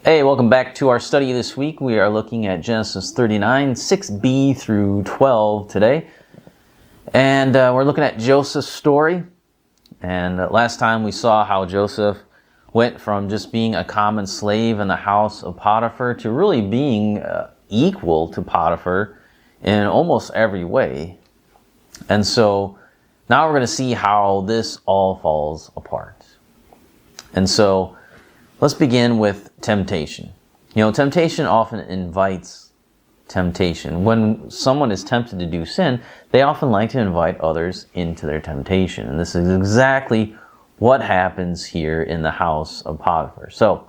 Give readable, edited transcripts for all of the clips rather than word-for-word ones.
Hey, welcome back to our study this week. We are looking at Genesis 39, 6b through 12 today. And we're looking at Joseph's story. And last time we saw how Joseph went from just being a common slave in the house of Potiphar to really being equal to Potiphar in almost every way. And so now we're going to see how this all falls apart. And so let's begin with temptation. You know, temptation often invites temptation. When someone is tempted to do sin, they often like to invite others into their temptation. And this is exactly what happens here in the house of Potiphar. So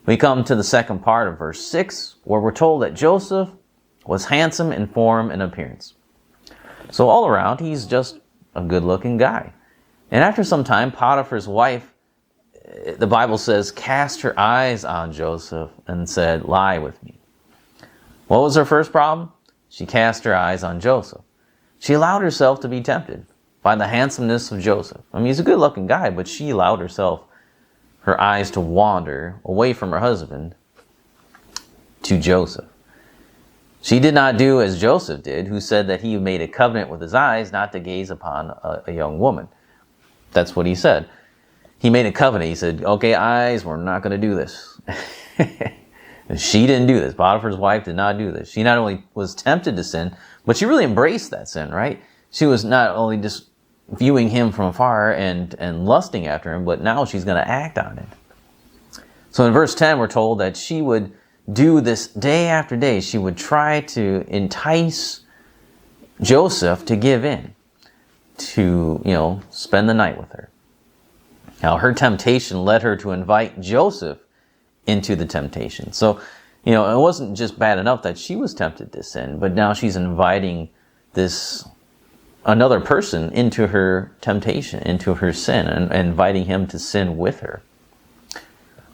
we come to the second part of verse 6, where we're told that Joseph was handsome in form and appearance. So all around, he's just a good-looking guy. And after some time, Potiphar's wife, the Bible says, cast her eyes on Joseph and said, "Lie with me." What was her first problem? She cast her eyes on Joseph. She allowed herself to be tempted by the handsomeness of Joseph. I mean, he's a good-looking guy, but she allowed her eyes to wander away from her husband to Joseph. She did not do as Joseph did, who said that he made a covenant with his eyes not to gaze upon a young woman. That's what he said. He made a covenant. He said, "Okay, eyes, we're not going to do this." She didn't do this. Potiphar's wife did not do this. She not only was tempted to sin, but she really embraced that sin, right? She was not only just viewing him from afar and lusting after him, but now she's going to act on it. So in verse 10, we're told that she would do this day after day. She would try to entice Joseph to give in, to, spend the night with her. Now, her temptation led her to invite Joseph into the temptation. So, it wasn't just bad enough that she was tempted to sin, but now she's inviting another person into her temptation, into her sin, and inviting him to sin with her.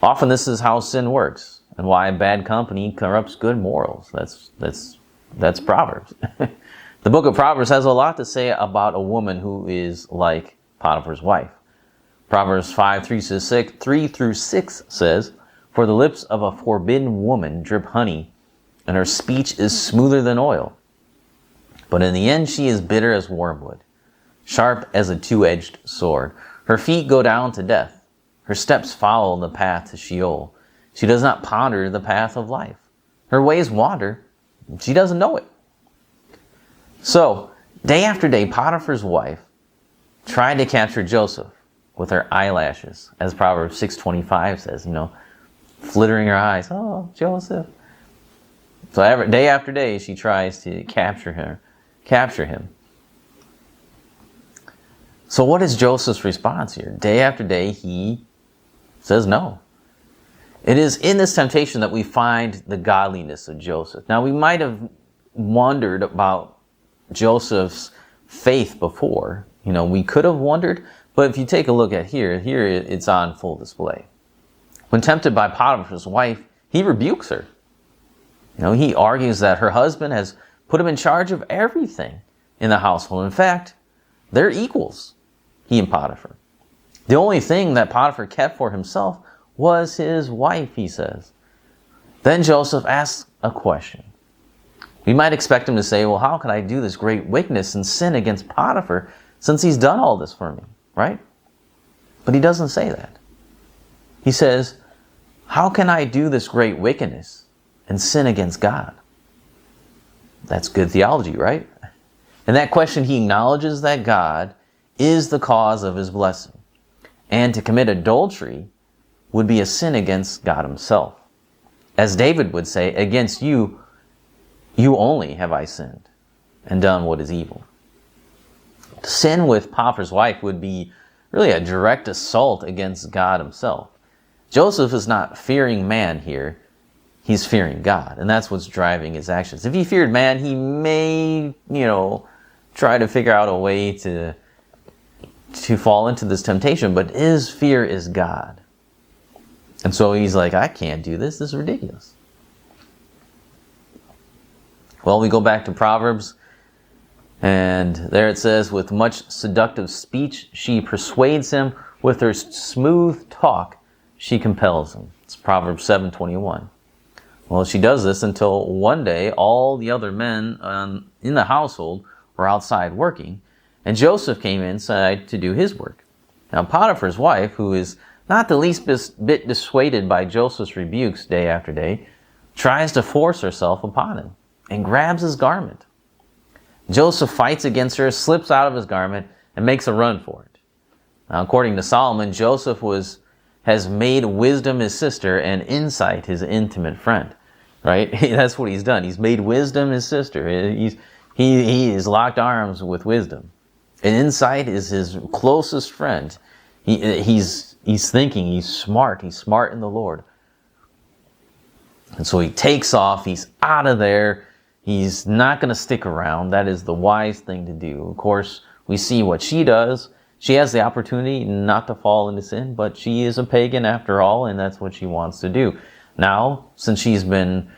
Often this is how sin works, and why bad company corrupts good morals. That's Proverbs. The book of Proverbs has a lot to say about a woman who is like Potiphar's wife. Proverbs 5:3 through 6 says, "For the lips of a forbidden woman drip honey, and her speech is smoother than oil. But in the end she is bitter as wormwood, sharp as a two-edged sword. Her feet go down to death. Her steps follow the path to Sheol. She does not ponder the path of life. Her ways wander. She doesn't know it." So, day after day, Potiphar's wife tried to capture Joseph with her eyelashes, as Proverbs 6:25 says, flittering her eyes. "Oh, Joseph." So day after day, she tries to capture him. So what is Joseph's response here? Day after day, he says no. It is in this temptation that we find the godliness of Joseph. Now, we might have wondered about Joseph's faith before. We could have wondered, but if you take a look at here it's on full display. When tempted by Potiphar's wife, he rebukes her. He argues that her husband has put him in charge of everything in the household. In fact, they're equals, he and Potiphar. The only thing that Potiphar kept for himself was his wife, he says. Then Joseph asks a question. We might expect him to say, "Well, how can I do this great wickedness and sin against Potiphar since he's done all this for me?" Right? But he doesn't say that. He says, "How can I do this great wickedness and sin against God?" That's good theology, right? In that question, he acknowledges that God is the cause of his blessing. And to commit adultery would be a sin against God himself. As David would say, "Against you, you only have I sinned and done what is evil." Sin with Potiphar's wife would be really a direct assault against God himself. Joseph is not fearing man here. He's fearing God. And that's what's driving his actions. If he feared man, he may, try to figure out a way to fall into this temptation. But his fear is God. And so he's like, "I can't do this. This is ridiculous." Well, we go back to Proverbs. And there it says, "With much seductive speech, she persuades him. With her smooth talk, she compels him." It's Proverbs 7:21. Well, she does this until one day all the other men in the household were outside working, and Joseph came inside to do his work. Now Potiphar's wife, who is not the least bit dissuaded by Joseph's rebukes day after day, tries to force herself upon him and grabs his garment. Joseph fights against her, slips out of his garment, and makes a run for it. Now, according to Solomon, Joseph has made wisdom his sister and insight his intimate friend. Right? That's what he's done. He's made wisdom his sister. He is locked arms with wisdom. And insight is his closest friend. He's thinking, he's smart in the Lord. And so he takes off, he's out of there, he's not going to stick around. That is the wise thing to do. Of course, we see what she does. She has the opportunity not to fall into sin, but she is a pagan after all, and that's what she wants to do. Now, since she's been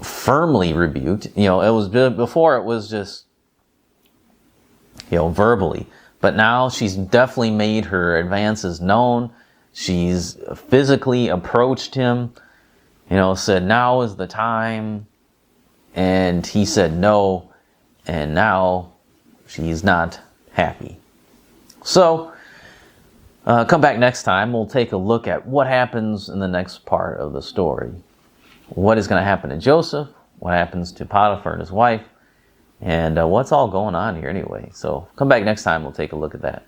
firmly rebuked, it was before it was just, verbally, but now she's definitely made her advances known. She's physically approached him, said, now is the time. And he said no. And now she's not happy. So, come back next time. We'll take a look at what happens in the next part of the story. What is going to happen to Joseph? What happens to Potiphar and his wife? And what's all going on here anyway? So come back next time. We'll take a look at that.